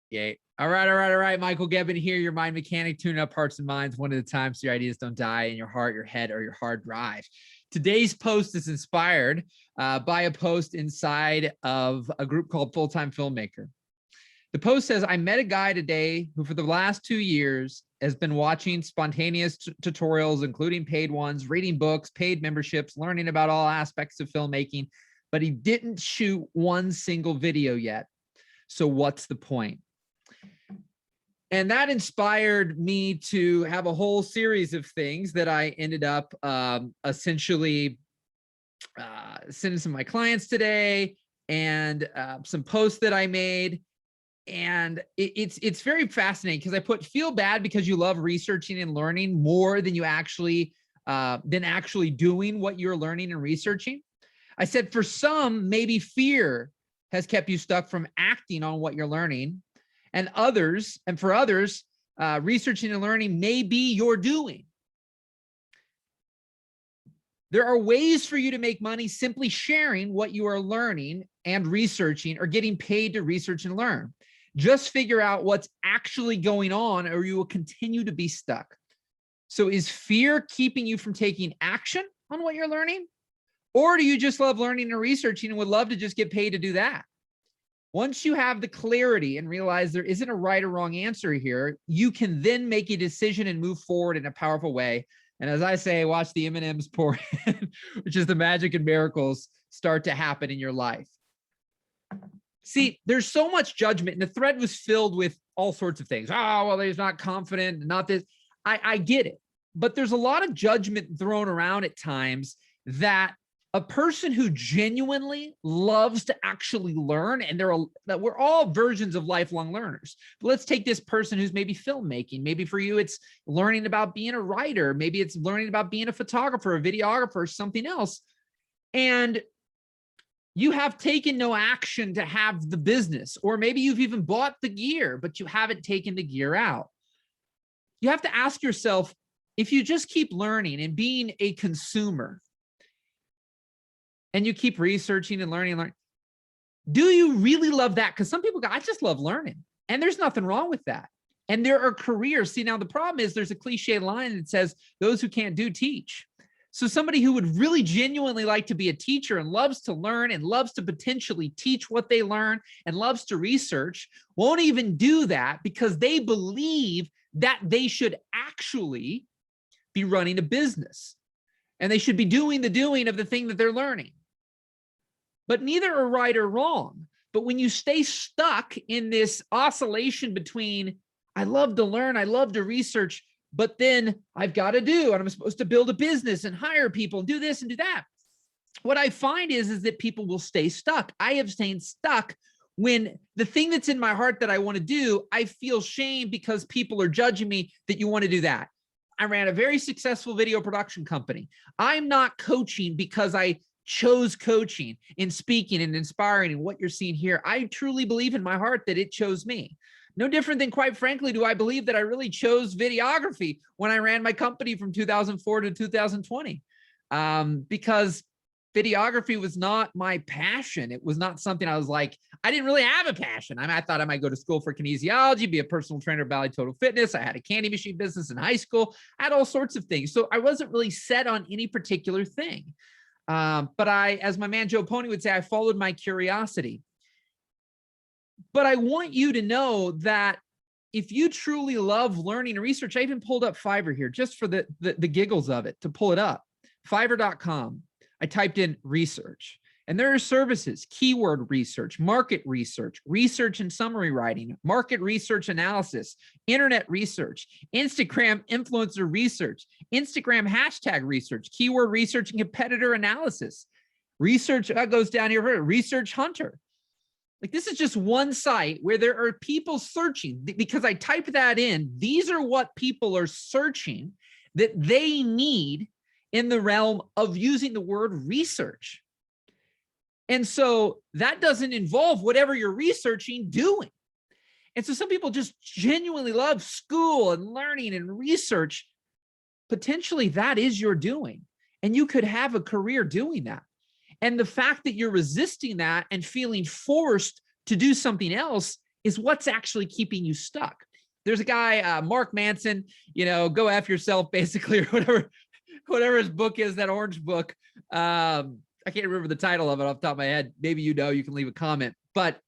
Yay. All right. Michael Gebben here, your mind mechanic, tuning up hearts and minds one at a time so your ideas don't die in your heart, your head, or your hard drive. Today's post is inspired by a post inside of a group called Full-Time Filmmaker. The post says, I met a guy today who for the last 2 years has been watching spontaneous tutorials, including paid ones, reading books, paid memberships, learning about all aspects of filmmaking, but he didn't shoot one single video yet. So what's the point? And that inspired me to have a whole series of things that I ended up essentially sending some of my clients today, and some posts that I made. And it's very fascinating because I put feel bad because you love researching and learning more than you actually doing what you're learning and researching. I said for some, maybe fear has kept you stuck from acting on what you're learning. And for others, researching and learning may be your doing. There are ways for you to make money simply sharing what you are learning and researching, or getting paid to research and learn. Just figure out what's actually going on, or you will continue to be stuck. So is fear keeping you from taking action on what you're learning? Or do you just love learning and researching and would love to just get paid to do that? Once you have the clarity and realize there isn't a right or wrong answer here, you can then make a decision and move forward in a powerful way. And as I say, watch the M&Ms pour in, which is the magic and miracles start to happen in your life. See, there's so much judgment, and the thread was filled with all sorts of things. Oh, well, he's not confident, not this. I get it. But there's a lot of judgment thrown around at times that a person who genuinely loves to actually learn, and we're all versions of lifelong learners. But let's take this person who's maybe filmmaking. Maybe for you, it's learning about being a writer. Maybe it's learning about being a photographer, a videographer, something else. And you have taken no action to have the business, or maybe you've even bought the gear, but you haven't taken the gear out. You have to ask yourself, if you just keep learning and being a consumer, and you keep researching and learning, do you really love that? Because some people go, I just love learning. And there's nothing wrong with that. And there are careers. See, now the problem is there's a cliche line that says, those who can't do, teach. So somebody who would really genuinely like to be a teacher and loves to learn and loves to potentially teach what they learn and loves to research won't even do that because they believe that they should actually be running a business and they should be doing the doing of the thing that they're learning. But neither are right or wrong. But when you stay stuck in this oscillation between, I love to learn, I love to research, but then I've got to do, and I'm supposed to build a business and hire people and do this and do that. What I find is that people will stay stuck. I have stayed stuck when the thing that's in my heart that I want to do, I feel shame because people are judging me that you want to do that. I ran a very successful video production company. I'm not coaching because I chose coaching and speaking and inspiring and what you're seeing here. I truly believe in my heart that it chose me. No different than, quite frankly, do I believe that I really chose videography when I ran my company from 2004 to 2020, because videography was not my passion. It was not something I was like, I didn't really have a passion. I thought I might go to school for kinesiology, be a personal trainer at Valley Total Fitness. I had a candy machine business in high school. I had all sorts of things. So I wasn't really set on any particular thing. But as my man Joe Pony would say, I followed my curiosity. But I want you to know that if you truly love learning and research, I even pulled up Fiverr here just for the giggles of it, to pull it up. Fiverr.com. I typed in research, and there are services: keyword research, market research, research and summary writing, market research analysis, internet research, Instagram influencer research, Instagram hashtag research, keyword research and competitor analysis. Research, that goes down here, Research Hunter. Like, this is just one site where there are people searching, because I typed that in. These are what people are searching that they need in the realm of using the word research. And so that doesn't involve whatever you're researching doing. And so some people just genuinely love school and learning and research. Potentially that is your doing, and you could have a career doing that. And the fact that you're resisting that and feeling forced to do something else is what's actually keeping you stuck. There's a guy, Mark Manson, go F yourself, basically, or whatever his book is, that orange book. I can't remember the title of it off the top of my head. Maybe you can leave a comment. But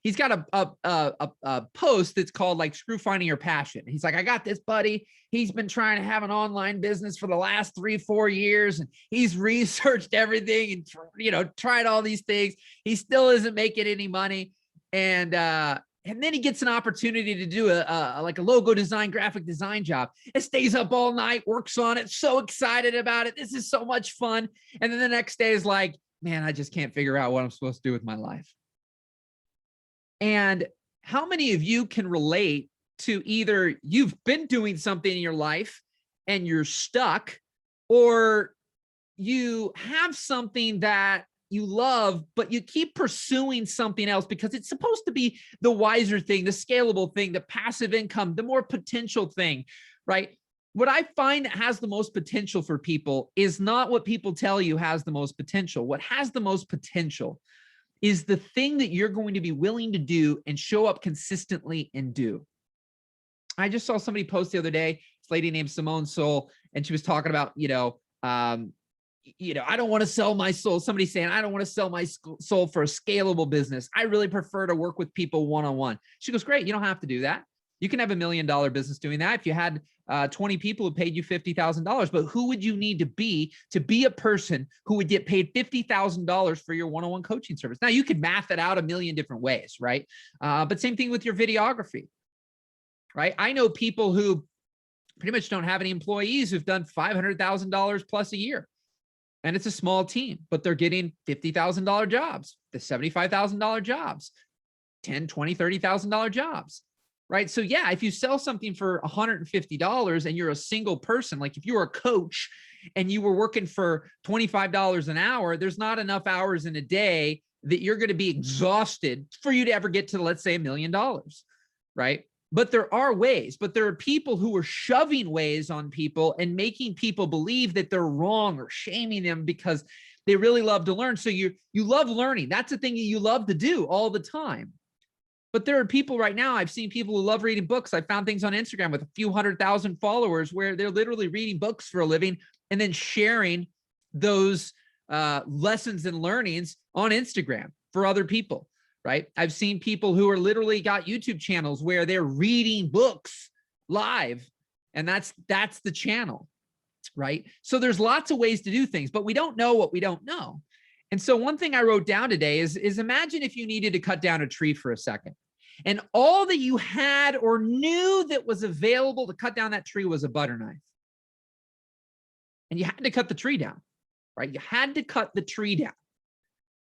he's got a post that's called like "Screw Finding Your Passion." He's like, I got this buddy. He's been trying to have an online business for the last 3-4 years, and he's researched everything and tried all these things. He still isn't making any money, and then he gets an opportunity to do a logo design, graphic design job. It stays up all night, works on it, so excited about it. This is so much fun. And then the next day is like, man, I just can't figure out what I'm supposed to do with my life. And how many of you can relate to either you've been doing something in your life and you're stuck, or you have something that you love, but you keep pursuing something else because it's supposed to be the wiser thing, the scalable thing, the passive income, the more potential thing, right? What I find that has the most potential for people is not what people tell you has the most potential. What has the most potential is the thing that you're going to be willing to do and show up consistently and do. I just saw somebody post the other day, this lady named Simone Soul, and she was talking about, I don't want to sell my soul. Somebody saying, I don't want to sell my soul for a scalable business. I really prefer to work with people one-on-one. She goes, great. You don't have to do that. You can have $1 million business doing that. If you had 20 people who paid you $50,000, but who would you need to be a person who would get paid $50,000 for your one-on-one coaching service? Now you could math it out a million different ways, right? But same thing with your videography, right? I know people who pretty much don't have any employees who've done $500,000 plus a year. And it's a small team, but they're getting $50,000 jobs, the $75,000 jobs, $10,000, $20,000, $30,000 jobs, right? So yeah, if you sell something for $150 and you're a single person, like if you were a coach and you were working for $25 an hour, there's not enough hours in a day that you're going to be exhausted for you to ever get to, let's say, $1 million, right? But there are ways, but there are people who are shoving ways on people and making people believe that they're wrong or shaming them because they really love to learn. So you love learning. That's the thing that you love to do all the time. But there are people right now, I've seen people who love reading books. I found things on Instagram with a few 100,000 followers where they're literally reading books for a living and then sharing those lessons and learnings on Instagram for other people. Right? I've seen people who are literally got YouTube channels where they're reading books live, and that's the channel, right? So there's lots of ways to do things, but we don't know what we don't know. And so one thing I wrote down today is imagine if you needed to cut down a tree for a second, and all that you had or knew that was available to cut down that tree was a butter knife. And you had to cut the tree down, right? You had to cut the tree down.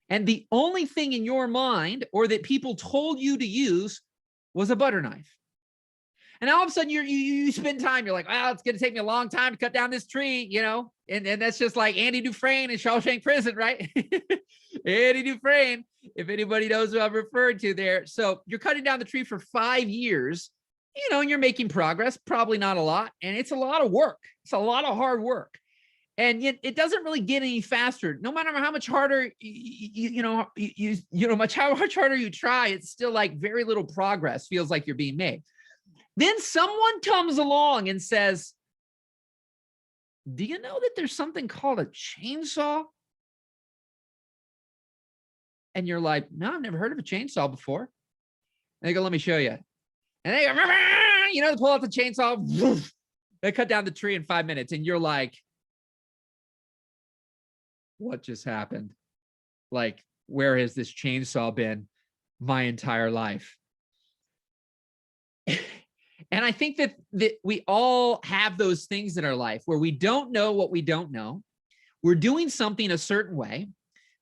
And the only thing in your mind or that people told you to use was a butter knife. And all of a sudden you spend time, you're like, well, it's going to take me a long time to cut down this tree, and that's just like Andy Dufresne in Shawshank Prison, right? Andy Dufresne, if anybody knows who I'm referring to there. So you're cutting down the tree for 5 years, and you're making progress, probably not a lot. And it's a lot of work. It's a lot of hard work. And yet it doesn't really get any faster. No matter how much harder, how much harder you try, it's still like very little progress feels like you're being made. Then someone comes along and says, do you know that there's something called a chainsaw? And you're like, no, I've never heard of a chainsaw before. And they go, let me show you. And they go, they pull out the chainsaw. Woof, they cut down the tree in 5 minutes. And you're like, what just happened? Like, where has this chainsaw been my entire life? And I think that we all have those things in our life where we don't know what we don't know. We're doing something a certain way.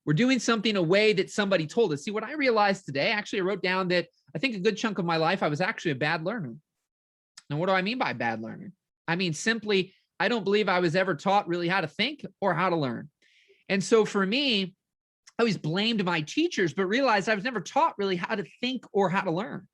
We're doing something a way that somebody told us. See, what I realized today, actually, I wrote down that I think a good chunk of my life, I was actually a bad learner. And what do I mean by bad learner? I mean, simply, I don't believe I was ever taught really how to think or how to learn. And so for me, I always blamed my teachers, but realized I was never taught really how to think or how to learn.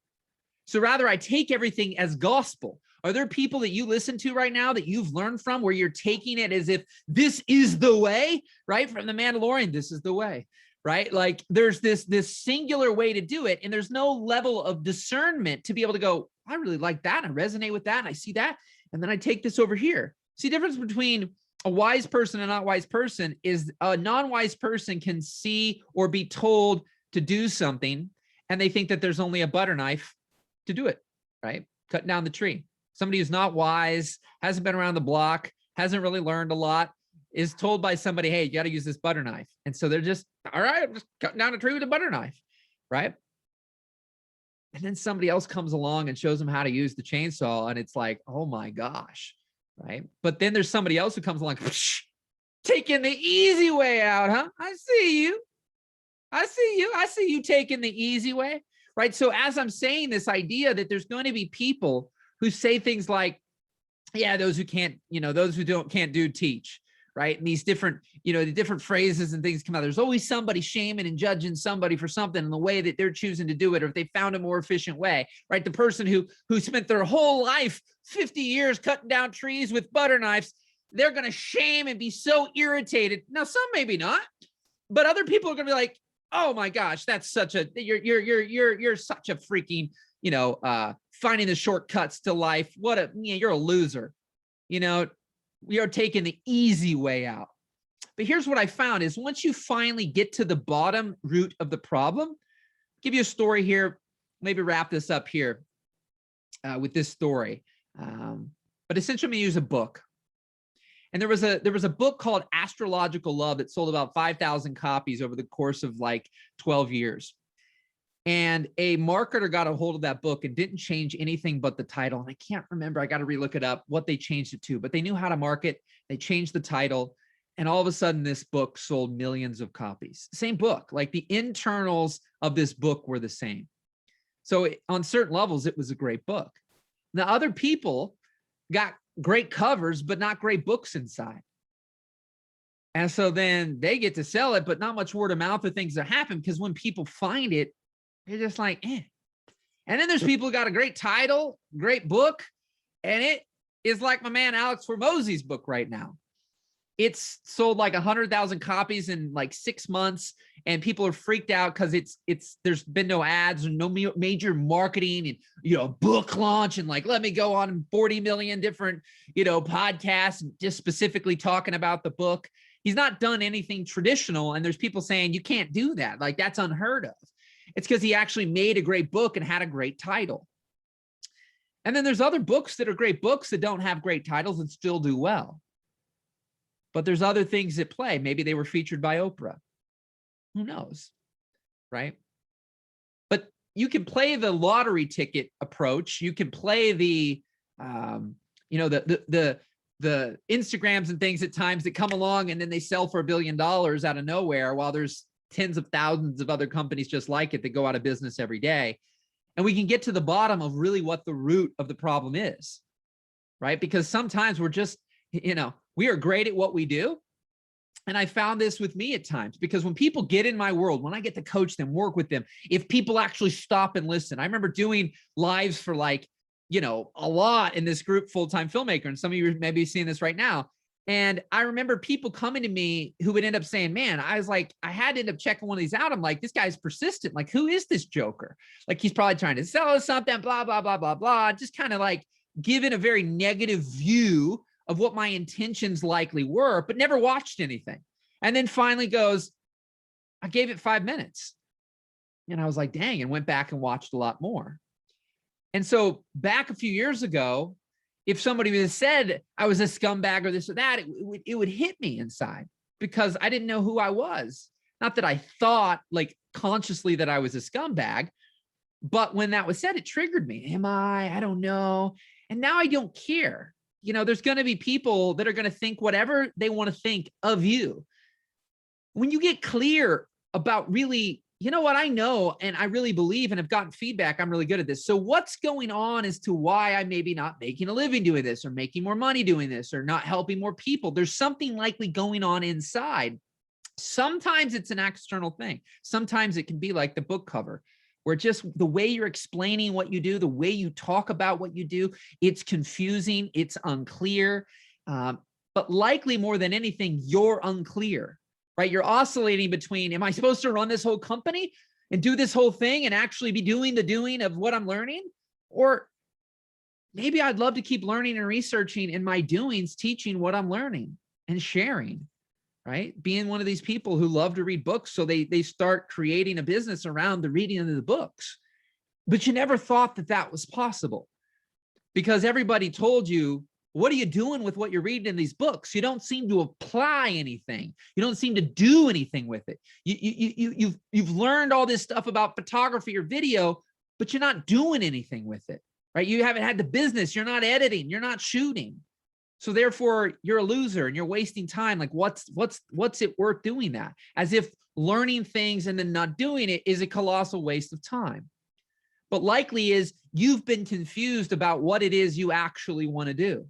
So rather, I take everything as gospel. Are there people that you listen to right now that you've learned from where you're taking it as if this is the way, right? From The Mandalorian, this is the way, right? Like there's this singular way to do it. And there's no level of discernment to be able to go, I really like that. I resonate with that. And I see that. And then I take this over here. See, the difference between a wise person and not wise person is a non-wise person can see or be told to do something, and they think that there's only a butter knife to do it, right? Cutting down the tree. Somebody who's not wise, hasn't been around the block, hasn't really learned a lot, is told by somebody, hey, you got to use this butter knife. And so they're just, all right, I'm just cutting down a tree with a butter knife, right? And then somebody else comes along and shows them how to use the chainsaw, and it's like, oh my gosh, right? But then there's somebody else who comes along, taking the easy way out, huh? I see you. I see you taking the easy way, right? So as I'm saying this idea that there's going to be people who say things like, yeah, those who can't, those who can't do teach, right? And these different, the different phrases and things come out. There's always somebody shaming and judging somebody for something in the way that they're choosing to do it, or if they found a more efficient way, right? The person who spent their whole life, 50 years cutting down trees with butter knives, they're going to shame and be so irritated. Now, some maybe not, but other people are going to be like, oh my gosh, that's such a, you're such a freaking, finding the shortcuts to life. You're a loser. We are taking the easy way out. But here's what I found is once you finally get to the bottom root of the problem, I'll give you a story here, maybe wrap this up here with this story. But essentially I'm gonna use a book. And there was a book called Astrological Love that sold about 5,000 copies over the course of like 12 years. And a marketer got a hold of that book and didn't change anything but the title. And I can't remember, I got to relook it up, what they changed it to, but they knew how to market. They changed the title. And all of a sudden this book sold millions of copies. Same book, like the internals of this book were the same. So on certain levels, it was a great book. Now other people got great covers, but not great books inside. And so then they get to sell it, but not much word of mouth or things that happen, because when people find it, they're just like, eh. And then there's people who got a great title, great book, and it is like my man Alex Hormozy's book right now. It's sold like 100,000 copies in like 6 months, and people are freaked out because there's been no ads and no major marketing and book launch and like let me go on 40 million different podcasts just specifically talking about the book. He's not done anything traditional, and there's people saying you can't do that, like that's unheard of. It's because he actually made a great book and had a great title. And then there's other books that are great books that don't have great titles and still do well. But there's other things at play. Maybe they were featured by Oprah. Who knows, right? But you can play the lottery ticket approach. You can play the, the Instagrams and things at times that come along and then they sell for $1 billion out of nowhere, while there's tens of thousands of other companies just like it that go out of business every day. And we can get to the bottom of really what the root of the problem is, right? Because sometimes we're just, we are great at what we do. And I found this with me at times, because when people get in my world, when I get to coach them, work with them, if people actually stop and listen, I remember doing lives for like, a lot in this group, Full-Time Filmmaker. And some of you may be seeing this right now. And I remember people coming to me who would end up saying, man, I was like, I had to end up checking one of these out. I'm like, this guy's persistent. Like, who is this joker? Like, he's probably trying to sell us something, blah, blah, blah, blah, blah. Just kind of like giving a very negative view of what my intentions likely were, but never watched anything. And then finally goes, I gave it 5 minutes. And I was like, dang, and went back and watched a lot more. And so back a few years ago, if somebody would have said I was a scumbag or this or that, it would hit me inside, because I didn't know who I was. Not that I thought like consciously that I was a scumbag, but when that was said, it triggered me. Am I? I don't know. And now I don't care. There's going to be people that are going to think whatever they want to think of you. When you get clear about really, what I know and I really believe and have gotten feedback, I'm really good at this. So what's going on as to why I maybe not making a living doing this, or making more money doing this, or not helping more people? There's something likely going on inside. Sometimes it's an external thing. Sometimes it can be like the book cover, where just the way you're explaining what you do, the way you talk about what you do, it's confusing, it's unclear. But likely more than anything, you're unclear. right? You're oscillating between, am I supposed to run this whole company and do this whole thing and actually be doing the doing of what I'm learning? Or maybe I'd love to keep learning and researching in my doings, teaching what I'm learning and sharing, right? Being one of these people who love to read books. So they start creating a business around the reading of the books. But you never thought that that was possible because everybody told you, what are you doing with what you're reading in these books? You don't seem to apply anything. You don't seem to do anything with it. You've learned all this stuff about photography or video, but you're not doing anything with it, right? You haven't had the business. You're not editing. You're not shooting. So therefore, you're a loser and you're wasting time. Like, what's it worth doing that? As if learning things and then not doing it is a colossal waste of time. But likely is you've been confused about what it is you actually want to do.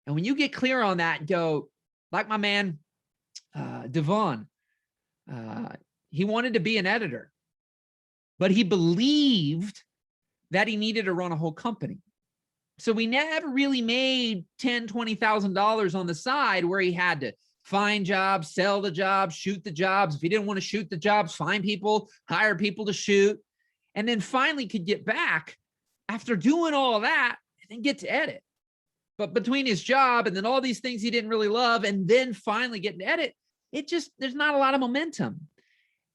And when you get clear on that and go, like my man, Devon, he wanted to be an editor, but he believed that he needed to run a whole company. So we never really made $10,000, $20,000 on the side where he had to find jobs, sell the jobs, shoot the jobs. If he didn't want to shoot the jobs, find people, hire people to shoot, and then finally could get back after doing all of that and then get to edit. But between his job and then all these things he didn't really love and then finally getting to edit, there's not a lot of momentum.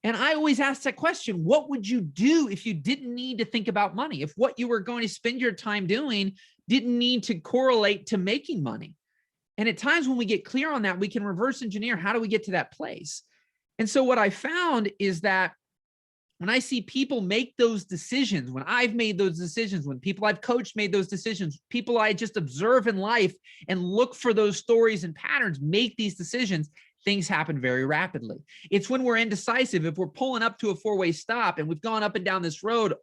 And I always ask that question, what would you do if you didn't need to think about money? If what you were going to spend your time doing didn't need to correlate to making money? And at times when we get clear on that, we can reverse engineer, how do we get to that place? And so what I found is that when I see people make those decisions, when I've made those decisions, when people I've coached made those decisions, people I just observe in life and look for those stories and patterns, make these decisions, things happen very rapidly. It's when we're indecisive, if we're pulling up to a four-way stop and we've gone up and down this road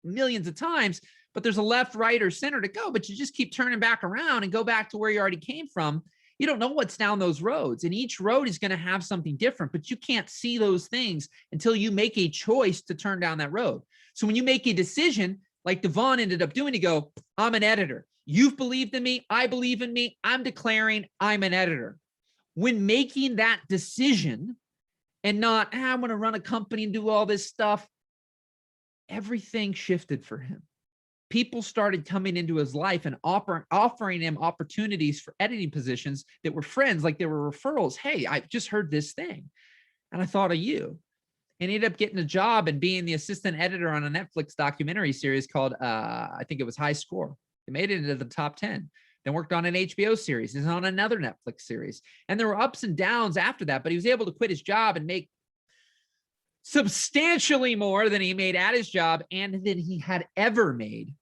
millions of times, but there's a left, right, or center to go, but you just keep turning back around and go back to where you already came from. You don't know what's down those roads, and each road is going to have something different, but you can't see those things until you make a choice to turn down that road. So when you make a decision, like Devon ended up doing, to go, I'm an editor. You've believed in me. I believe in me. I'm declaring I'm an editor. When making that decision and not, I'm going to run a company and do all this stuff, everything shifted for him. People started coming into his life and offering him opportunities for editing positions that were friends, like they were referrals. Hey, I've just heard this thing and I thought of you. And he ended up getting a job and being the assistant editor on a Netflix documentary series called, I think it was High Score. It made it into the top 10. Then worked on an HBO series. He's on another Netflix series. And there were ups and downs after that, but he was able to quit his job and make substantially more than he made at his job and than he had ever made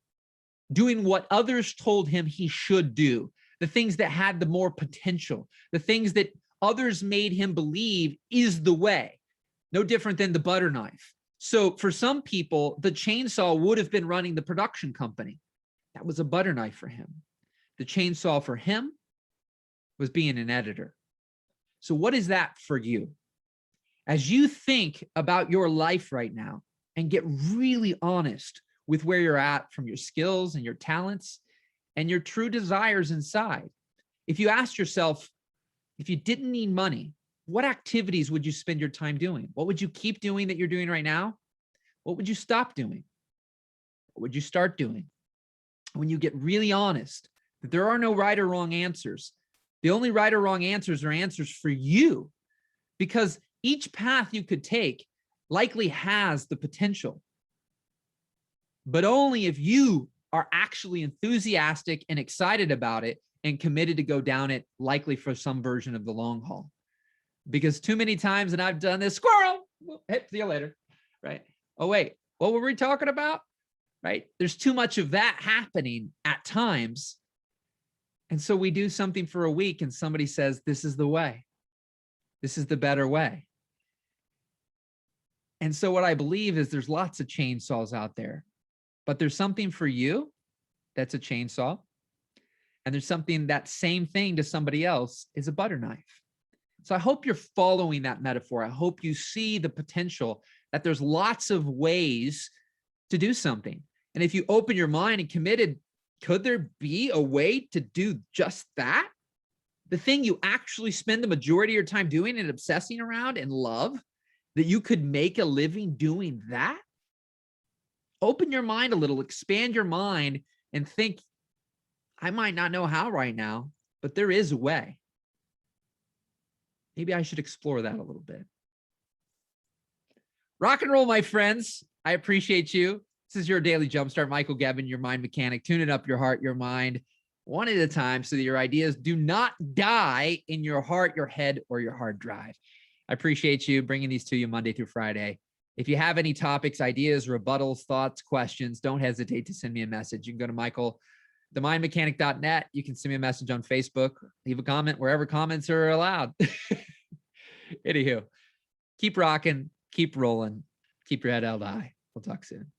doing what others told him he should do, the things that had the more potential, the things that others made him believe is the way, no different than the butter knife. So for some people, the chainsaw would have been running the production company. That was a butter knife for him. The chainsaw for him was being an editor. So what is that for you? As you think about your life right now and get really honest with where you're at from your skills and your talents and your true desires inside. If you asked yourself, if you didn't need money, what activities would you spend your time doing? What would you keep doing that you're doing right now? What would you stop doing? What would you start doing? When you get really honest that there are no right or wrong answers, the only right or wrong answers are answers for you, because each path you could take likely has the potential, but only if you are actually enthusiastic and excited about it and committed to go down it, likely for some version of the long haul. Because too many times, and I've done this, squirrel, hey, see you later, right? Oh, wait, what were we talking about, right? There's too much of that happening at times. And so we do something for a week and somebody says, this is the way. This is the better way. And so what I believe is there's lots of chainsaws out there. But there's something for you that's a chainsaw. And there's something that same thing to somebody else is a butter knife. So I hope you're following that metaphor. I hope you see the potential that there's lots of ways to do something. And if you open your mind and committed, could there be a way to do just that? the thing you actually spend the majority of your time doing and obsessing around and love, that you could make a living doing that? Open your mind a little, expand your mind, and think, I might not know how right now, but there is a way. Maybe I should explore that a little bit. Rock and roll, my friends. I appreciate you. This is your daily jumpstart. Michael Gebben, your mind mechanic, tuning up your heart, your mind, one at a time, so that your ideas do not die in your heart, your head, or your hard drive. I appreciate you bringing these to you Monday through Friday. If you have any topics, ideas, rebuttals, thoughts, questions, don't hesitate to send me a message. You can go to michaelthemindmechanic.net. You can send me a message on Facebook, leave a comment wherever comments are allowed. Anywho, keep rocking, keep rolling, keep your head held high. We'll talk soon.